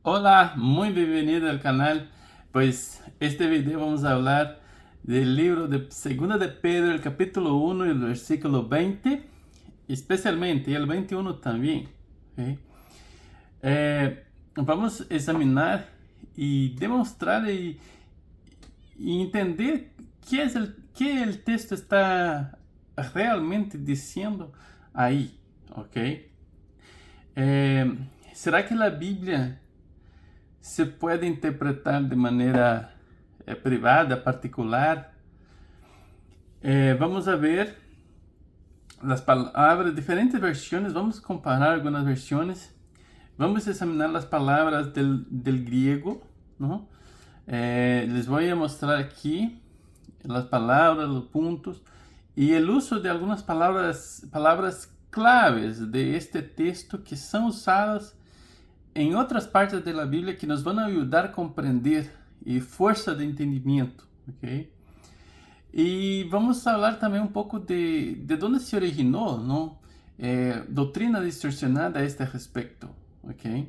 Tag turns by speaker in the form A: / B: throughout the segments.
A: Hola, muy bienvenido al canal. Pues este video vamos a hablar del libro de Segunda de Pedro, el capítulo 1 y el versículo 20, especialmente el 21 también. ¿Ok? Vamos a examinar y demostrar y entender qué el texto está realmente diciendo ahí. ¿Ok? ¿Será que la Biblia se puede interpretar de manera privada, particular? Vamos a ver las palabras, diferentes versiones, vamos a comparar algunas versiones, vamos a examinar las palabras del griego, ¿no? Les voy a mostrar aquí las palabras, los puntos y el uso de algunas palabras claves de este texto que son usadas en otras partes de la Biblia que nos van a ayudar a comprender y fuerza de entendimiento, ¿ok? Y vamos a hablar también un poco de dónde se originó, ¿no? Doctrina distorsionada a este respecto, ¿ok?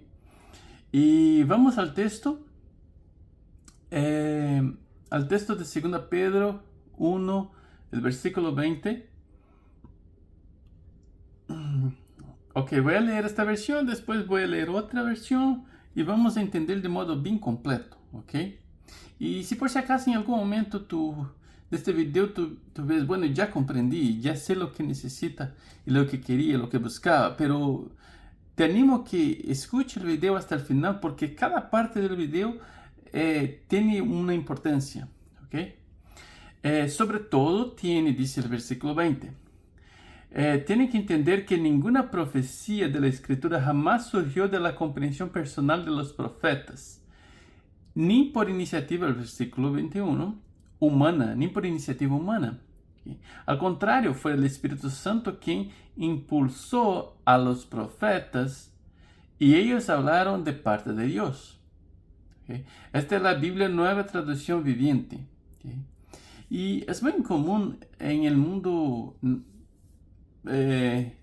A: Y vamos al texto de 2 Pedro 1, el versículo 20. Ok, voy a leer esta versión, después voy a leer otra versión y vamos a entender de modo bien completo, ¿ok? Y si por si acaso en algún momento de este video tú ves, bueno, ya comprendí, ya sé lo que necesita y lo que quería, lo que buscaba, pero te animo a que escuche el video hasta el final porque cada parte del video tiene una importancia, ¿ok? Sobre todo tiene, dice el versículo 20. Tienen que entender que ninguna profecía de la escritura jamás surgió de la comprensión personal de los profetas, ni por iniciativa, el versículo 21, humana, ni por iniciativa humana. ¿Sí? Al contrario, fue el Espíritu Santo quien impulsó a los profetas y ellos hablaron de parte de Dios. ¿Sí? Esta es la Biblia Nueva Traducción Viviente. ¿Sí? Y es muy común en el mundo eh,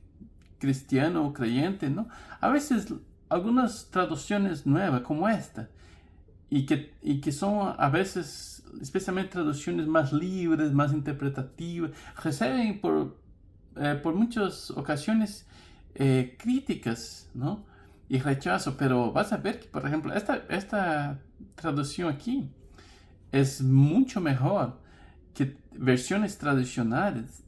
A: cristiano o creyente, ¿no? A veces algunas traducciones nuevas como esta, y que son a veces, especialmente traducciones más libres, más interpretativas, reciben por muchas ocasiones críticas, ¿no? Y rechazo, pero vas a ver que, por ejemplo, esta traducción aquí es mucho mejor que versiones tradicionales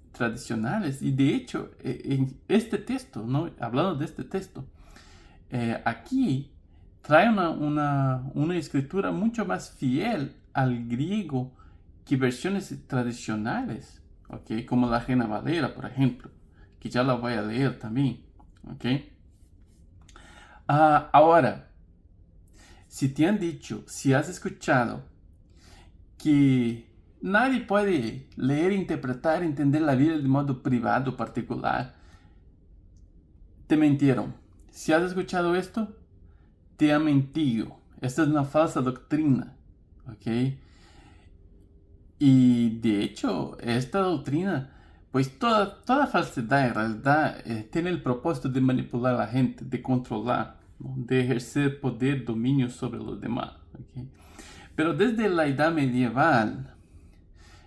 A: y de hecho en este texto, ¿no? Hablando de este texto, aquí trae una escritura mucho más fiel al griego que versiones tradicionales, ¿ok? Como la Reina Valera, por ejemplo, que ya la voy a leer también, ¿ok? Ahora, si te han dicho, si has escuchado que nadie puede leer, interpretar, entender la Biblia de modo privado, particular, te mintieron. Si has escuchado esto, te han mentido. Esta es una falsa doctrina, ¿ok? Y de hecho, esta doctrina, pues toda falsedad en realidad tiene el propósito de manipular a la gente, de controlar, ¿no? De ejercer poder, dominio sobre los demás, ¿ok? Pero desde la edad medieval,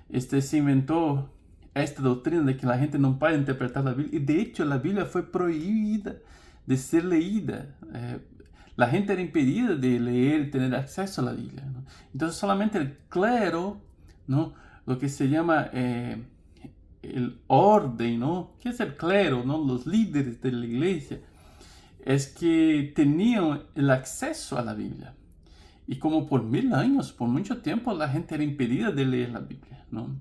A: se inventó esta doctrina de que la gente no puede interpretar la Biblia. Y de hecho la Biblia fue prohibida de ser leída. La gente era impedida de leer y tener acceso a la Biblia, ¿no? Entonces solamente el clero, ¿no? Lo que se llama el orden, ¿no? ¿Qué es el clero? ¿No? Los líderes de la iglesia es que tenían el acceso a la Biblia. Y como por 1000 años, por mucho tiempo, la gente era impedida de leer la Biblia, ¿no?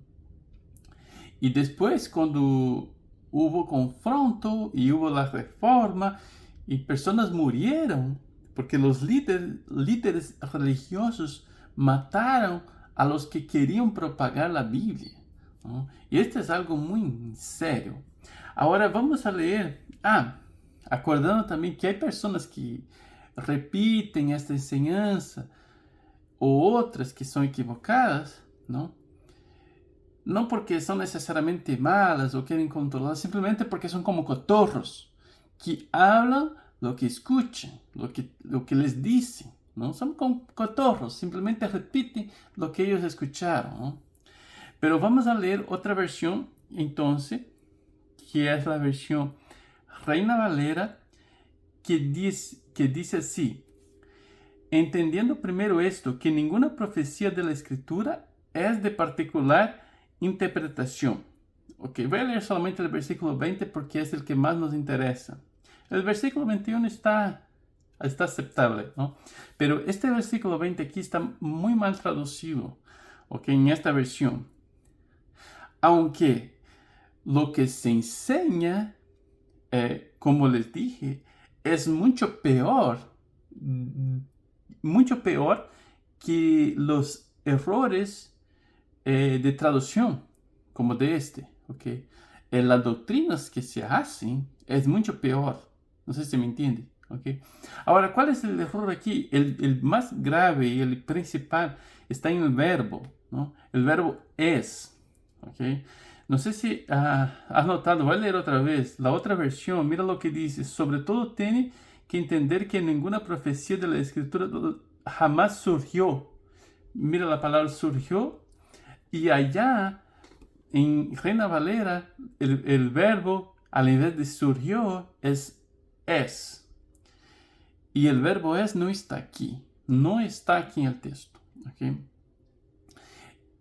A: Y después, cuando hubo confronto y hubo la reforma y personas murieron porque los líderes religiosos mataron a los que querían propagar la Biblia, ¿no? Y esto es algo muy serio. Ahora vamos a leer. Acordando también que hay personas que repiten esta enseñanza o otras que son equivocadas, ¿no? No porque son necesariamente malas o quieren controlar, simplemente porque son como cotorros que hablan lo que escuchan, lo que les dicen, ¿no? Son cotorros, simplemente repiten lo que ellos escucharon, ¿no? Pero vamos a leer otra versión, entonces, que es la versión Reina Valera, que dice así: entendiendo primero esto, que ninguna profecía de la Escritura es de particular interpretación. Ok, voy a leer solamente el versículo 20 porque es el que más nos interesa. El versículo 21 está aceptable, ¿no? Pero este versículo 20 aquí está muy mal traducido, ok, en esta versión. Aunque lo que se enseña, como les dije, es mucho peor que los errores de traducción, como de este, ¿ok? Las doctrinas que se hacen es mucho peor. No sé si me entiende, ¿ok? Ahora, ¿cuál es el error aquí? El más grave y el principal está en el verbo, ¿no? El verbo es, ¿ok? No sé si has notado, voy a leer otra vez la otra versión. Mira lo que dice: sobre todo tiene que entender que ninguna profecía de la Escritura jamás surgió. Mira la palabra surgió, y allá en Reina Valera el verbo al invés de surgió es. Y el verbo es no está aquí en el texto, ¿ok?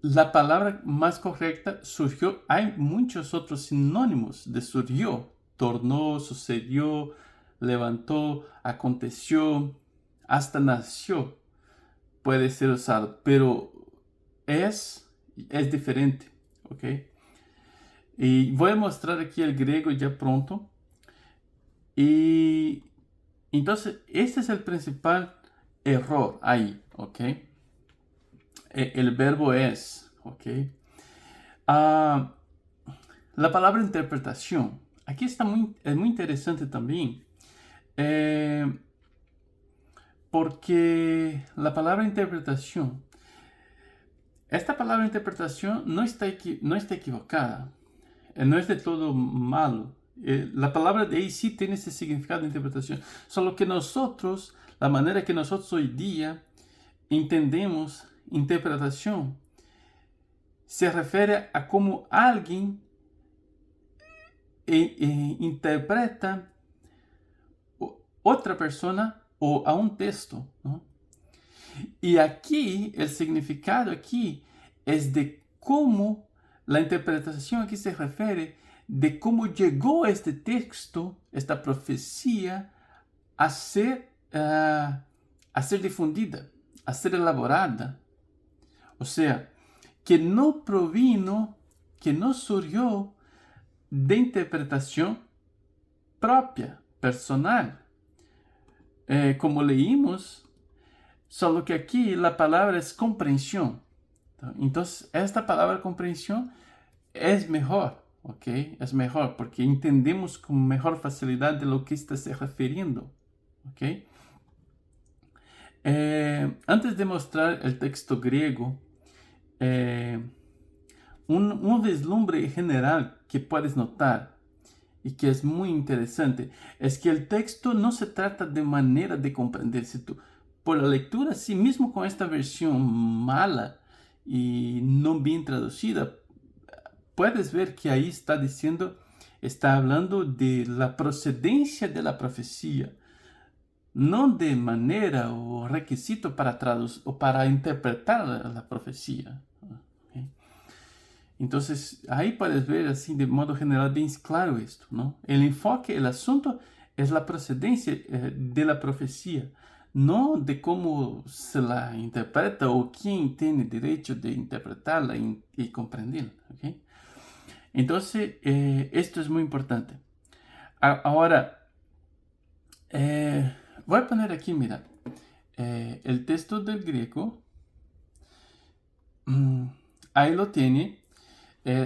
A: La palabra más correcta, surgió, hay muchos otros sinónimos de surgió: tornó, sucedió, levantó, aconteció, hasta nació, puede ser usado, pero es diferente, ¿ok? Y voy a mostrar aquí el griego ya pronto. Y entonces, este es el principal error ahí, ¿ok? El verbo es, ¿ok? Ah, la palabra interpretación. Aquí es muy interesante también. Porque la palabra interpretación, esta palabra interpretación no está equivocada. No es de todo malo. La palabra de ahí sí tiene ese significado de interpretación. Solo que nosotros, la manera que nosotros hoy día entendemos interpretación, se refiere a cómo alguien interpreta otra persona o a un texto, ¿no? Y aquí, el significado aquí es de cómo la interpretación aquí se refiere de cómo llegó este texto, esta profecía, a ser difundida, a ser elaborada. O sea, que no provino, que no surgió de interpretación propia, personal. Como leímos, solo que aquí la palabra es comprensión. Entonces, esta palabra comprensión es mejor, ¿ok? Es mejor porque entendemos con mejor facilidad de lo que está se refiriendo, ¿ok? Antes de mostrar el texto griego, un vislumbre general que puedes notar y que es muy interesante es que el texto no se trata de manera de comprenderse tú. Por la lectura, sí mismo con esta versión mala y no bien traducida, puedes ver que ahí está hablando de la procedencia de la profecía, no de manera o requisito para traducir o para interpretar la profecía. ¿Ok? Entonces, ahí puedes ver así de modo general bien claro esto, ¿no? El enfoque, el asunto es la procedencia de la profecía, no de cómo se la interpreta o quién tiene derecho de interpretarla y comprenderla, ¿ok? Entonces, esto es muy importante. Ahora, voy a poner aquí, mira, el texto del griego. Ahí lo tiene,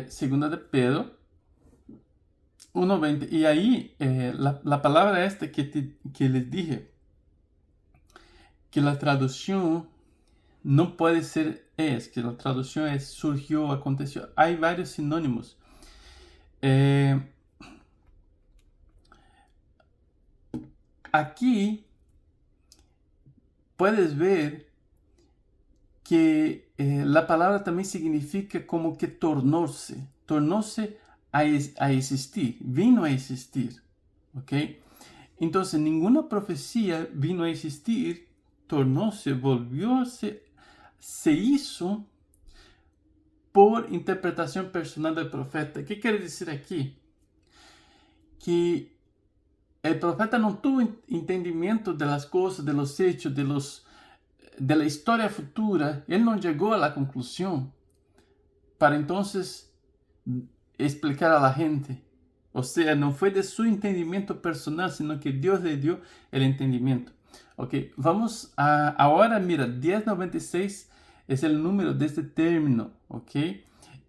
A: segunda de Pedro 1:20. Y ahí la palabra esta que les dije, que la traducción no puede ser que la traducción es surgió, aconteció. Hay varios sinónimos. Aquí puedes ver que la palabra también significa como que tornó-se a existir, vino a existir, ¿ok? Entonces, ninguna profecía vino a existir, tornó-se, volvió-se, se hizo por interpretación personal del profeta. ¿Qué quiere decir aquí? Que el profeta no tuvo entendimiento de las cosas, de los hechos, de la historia futura. Él no llegó a la conclusión para entonces explicar a la gente. O sea, no fue de su entendimiento personal, sino que Dios le dio el entendimiento. Ok, vamos a, ahora, mira, 1096 es el número de este término, ok,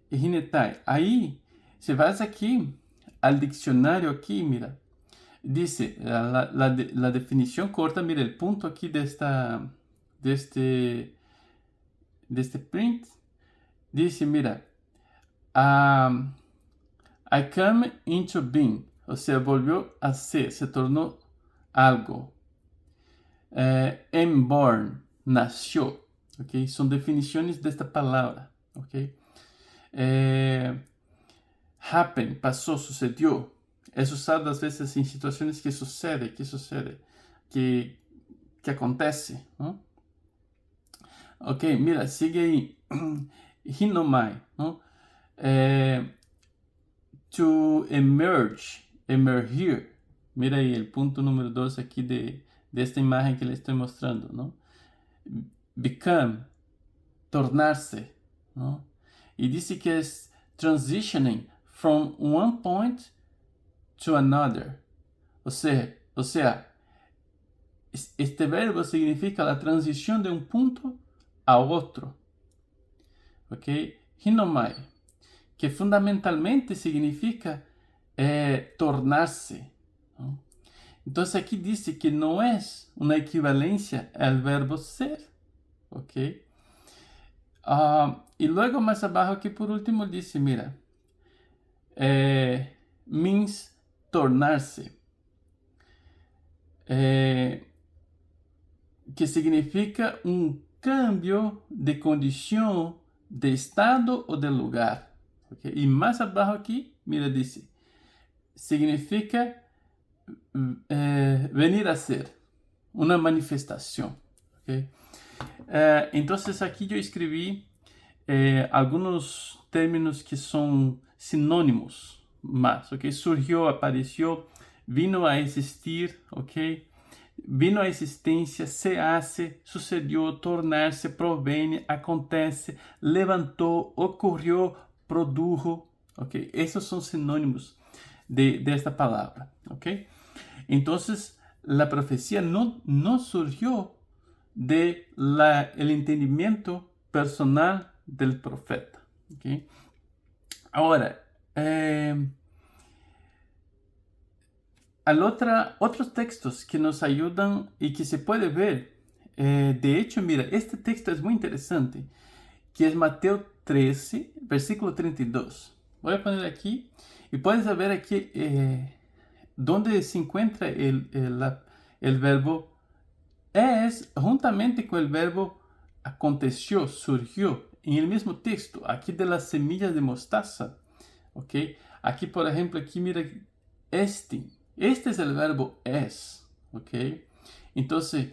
A: Hinetai. Ahí, si vas aquí al diccionario aquí, mira, dice la definición corta, mira el punto aquí de este print, dice, mira, I come into being, o sea, volvió a ser, se tornó algo. Am born, nació, ok, son definiciones de esta palabra, ok. Happen, pasó, sucedió, es usado às vezes en situaciones que sucede, que acontece, ¿no? Ok, mira, sigue ahí, hinomai, ¿no? To emerge, emergir. Mira aí o ponto número 2 aqui desta imagem que eu estou mostrando, não? Become, tornar-se, não? E disse que é transitioning from one point to another. Ou seja, este verbo significa a transição de um ponto a outro. Ok? Hinomai, que fundamentalmente significa tornar-se. ¿No? Entonces aquí dice que no es una equivalencia al verbo ser. ¿Ok? Y luego más abajo aquí por último dice, mira, means tornar-se. Que significa un cambio de condición, de estado o de lugar. Okay? Y más abajo aquí, mira, dice, significa venir a ser, una manifestación. Okay? Entonces aquí yo escribí algunos términos que son sinónimos más. Okay? Surgió, apareció, vino a existir, okay? Vino a existência, se hace, sucedió, tornar-se, proviene, acontece, levantou, ocorreu, produjo. ¿Okay? Esos son sinónimos de esta palabra. ¿Okay? Entonces, la profecía no surgió de el entendimiento personal del profeta. ¿Okay? Ahora, otros textos que nos ayudan y que se puede ver. De hecho, mira, este texto es muy interesante, que es Mateo 13, versículo 32. Voy a poner aquí y puedes ver aquí donde se encuentra el verbo es juntamente con el verbo aconteció, surgió, en el mismo texto, aquí de las semillas de mostaza. ¿Ok? Aquí, por ejemplo, aquí mira, este es el verbo es, ¿ok? Entonces,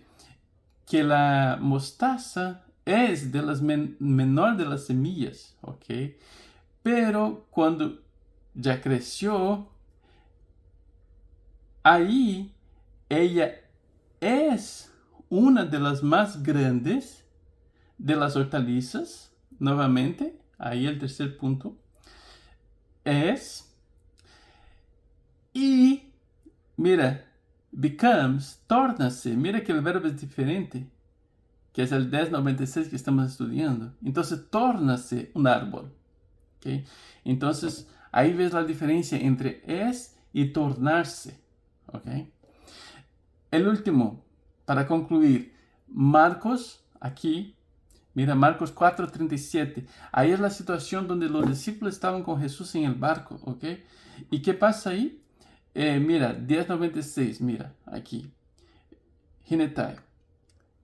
A: que la mostaza es de las menor de las semillas, ¿ok? Pero cuando ya creció, ahí ella es una de las más grandes de las hortalizas, nuevamente, ahí el tercer punto, es, y mira, becomes, torna-se. Mira que el verbo es diferente, que es el 1096 que estamos estudiando. Entonces, torna-se un árbol. ¿Okay? Entonces, ahí ves la diferencia entre es y tornar-se. ¿Okay? El último, para concluir, Marcos, aquí, mira, Marcos 4:37. Ahí es la situación donde los discípulos estaban con Jesús en el barco. ¿Ok? ¿Y qué pasa ahí? Mira, 10:96, mira, aquí. Hinetai.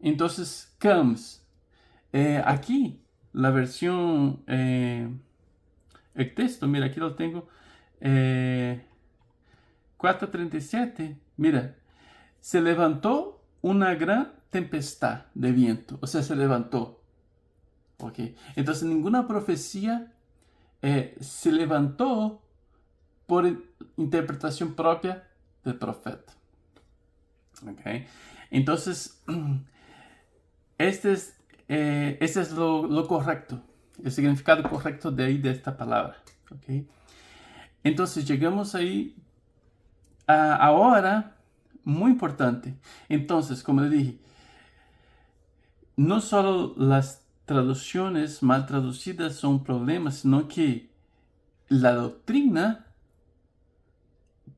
A: Entonces, comes. Aquí, la versión, el texto, mira, aquí lo tengo. 4:37, mira, se levantó una gran tempestad de viento, o sea, se levantó. Ok, entonces ninguna profecía se levantó por interpretación propia del profeta. Ok, entonces este es lo correcto, el significado correcto de ahí de esta palabra. Ok, entonces llegamos ahí ahora, muy importante. Entonces, como le dije, no solo las traducciones mal traducidas son problemas, sino que la doctrina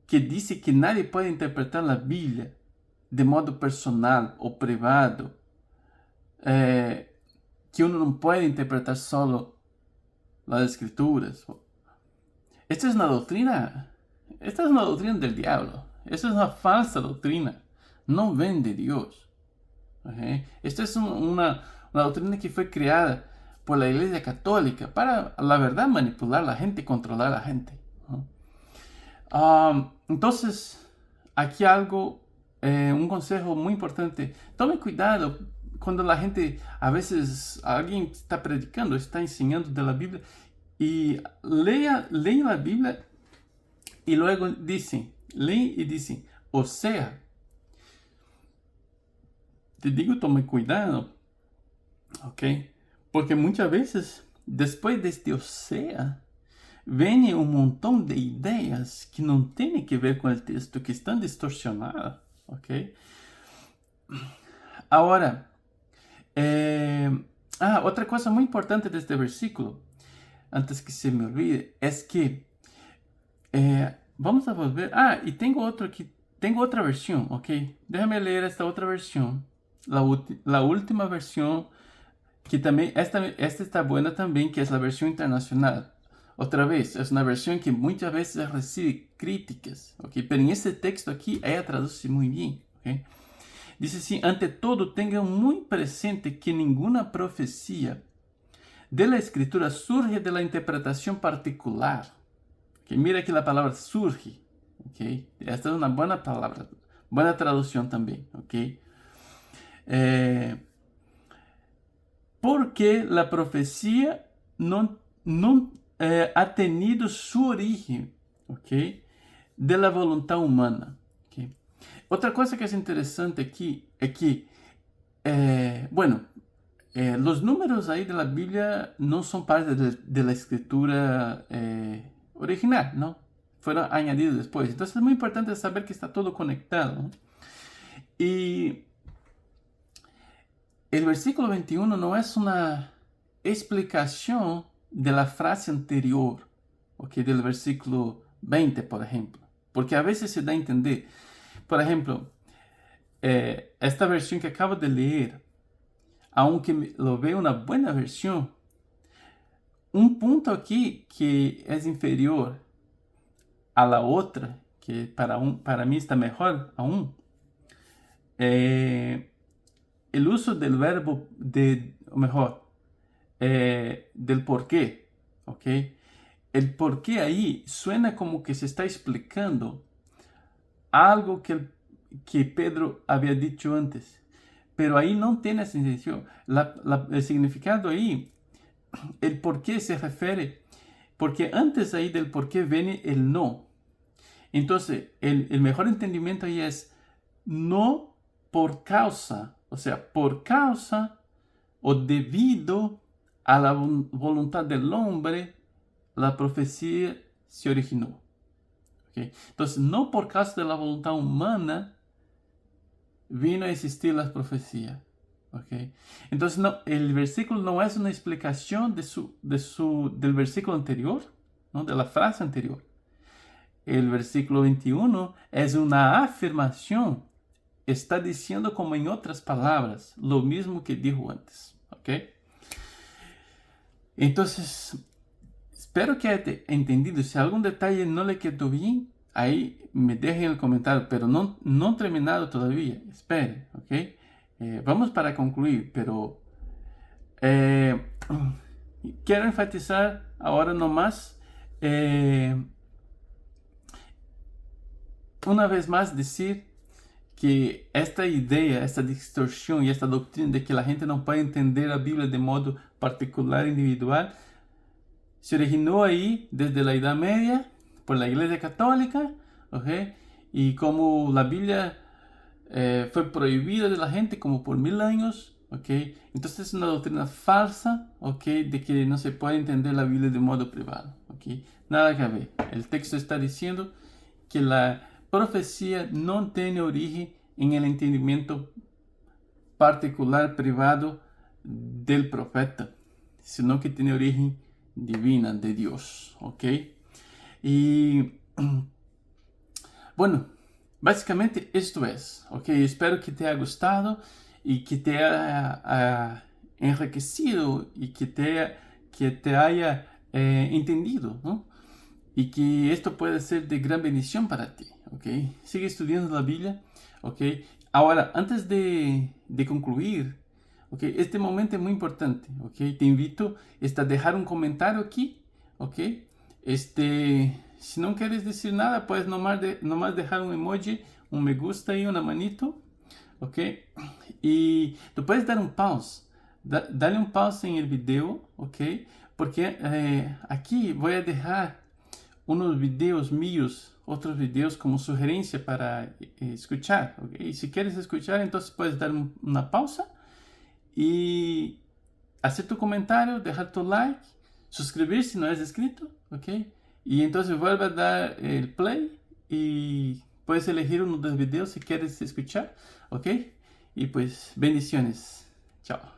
A: que dice que nadie puede interpretar la Biblia de modo personal o privado, que uno no puede interpretar solo las escrituras. Esta es una doctrina, esta es una doctrina del diablo. Esta es una falsa doctrina. No ven de Dios. ¿Okay? Esta es una doctrina que fue creada por la Iglesia Católica para, la verdad, manipular a la gente, controlar a la gente. ¿No? Entonces, aquí algo, un consejo muy importante. Tome cuidado cuando la gente, a veces, alguien está predicando, está enseñando de la Biblia y lee la Biblia y luego dice, lee y dice, o sea, te digo, tome cuidado, ¿ok? Porque muchas veces, después de este o sea, viene un montón de ideas que no tienen que ver con el texto, que están distorsionadas, ¿ok? Ahora, otra cosa muy importante de este versículo, antes que se me olvide, es que vamos a volver. Y tengo otro aquí, tengo otra versión, ¿ok? Déjame leer esta otra versión, la última versión, que también, esta está buena también, que es la versión internacional. Otra vez, es una versión que muchas veces recibe críticas, ¿ok? Pero en este texto aquí, ella traduce muy bien, ¿ok? Dice así: ante todo, tengan muy presente que ninguna profecía de la escritura surge de la interpretación particular. ¿Okay? Mira aquí la palabra surge, ¿ok? Esta es una buena palabra, buena traducción también, ¿ok? Porque la profecía no ha tenido su origen, ¿ok? De la voluntad humana. ¿Okay? Otra cosa que es interesante aquí es que, los números ahí de la Biblia no son parte de la escritura original, ¿no? Fueron añadidos después. Entonces es muy importante saber que está todo conectado, ¿no? Y el versículo 21 no es una explicación de la frase anterior, ¿ok? Del versículo 20, por ejemplo. Porque a veces se da a entender. Por ejemplo, esta versión que acabo de leer, aunque lo veo una buena versión, un punto aquí que es inferior a la otra, que para mí está mejor aún, el uso del verbo del por qué, ¿ok? El por qué ahí suena como que se está explicando algo que Pedro había dicho antes, pero ahí no tiene esa intención. El significado ahí, el por qué se refiere, porque antes ahí del por qué viene el no. Entonces, el mejor entendimiento ahí es no por causa, o sea, por causa o debido a la voluntad del hombre, la profecía se originó. ¿Okay? Entonces, no por causa de la voluntad humana vino a existir la profecía. ¿Okay? Entonces, no, el versículo no es una explicación del versículo anterior, ¿no? De la frase anterior. El versículo 21 es una afirmación. Está diciendo, como en otras palabras, lo mismo que dijo antes. ¿Ok? Entonces, espero que haya entendido. Si algún detalle no le quedó bien, ahí me dejen el comentario, pero no terminado todavía. Espere, ¿ok? Vamos para concluir, pero quiero enfatizar ahora nomás, una vez más decir que esta idea, esta distorsión y esta doctrina de que la gente no puede entender la Biblia de modo particular, individual, se originó ahí desde la Edad Media por la Iglesia Católica, ¿ok? Y como la Biblia fue prohibida de la gente como por 1000 años, ¿ok? Entonces es una doctrina falsa, ¿ok? De que no se puede entender la Biblia de modo privado, ¿ok? Nada que ver. El texto está diciendo que la profecía no tiene origen en el entendimiento particular, privado del profeta, sino que tiene origen divina de Dios, ¿ok? Y bueno, básicamente esto es, ¿ok? Espero que te haya gustado y que te haya enriquecido y que te haya entendido, ¿no? Y que esto puede ser de gran bendición para ti, ¿ok? Sigue estudiando la Biblia, ¿ok? Ahora, antes de concluir, ¿ok? Este momento es muy importante, ¿ok? Te invito a dejar un comentario aquí, ¿ok? Si no quieres decir nada, puedes nomás dejar un emoji, un me gusta y una manito, ¿ok? Y tú puedes dar un pause, dale un pause en el video, ¿ok? Porque aquí voy a dejar unos videos míos, otros videos como sugerencia para escuchar, ¿ok? Y si quieres escuchar, entonces puedes dar una pausa y hacer tu comentario, dejar tu like, suscribir si no eres inscrito, ¿ok? Y entonces vuelve a dar el play y puedes elegir uno de los videos si quieres escuchar, ¿ok? Y pues bendiciones. Chao.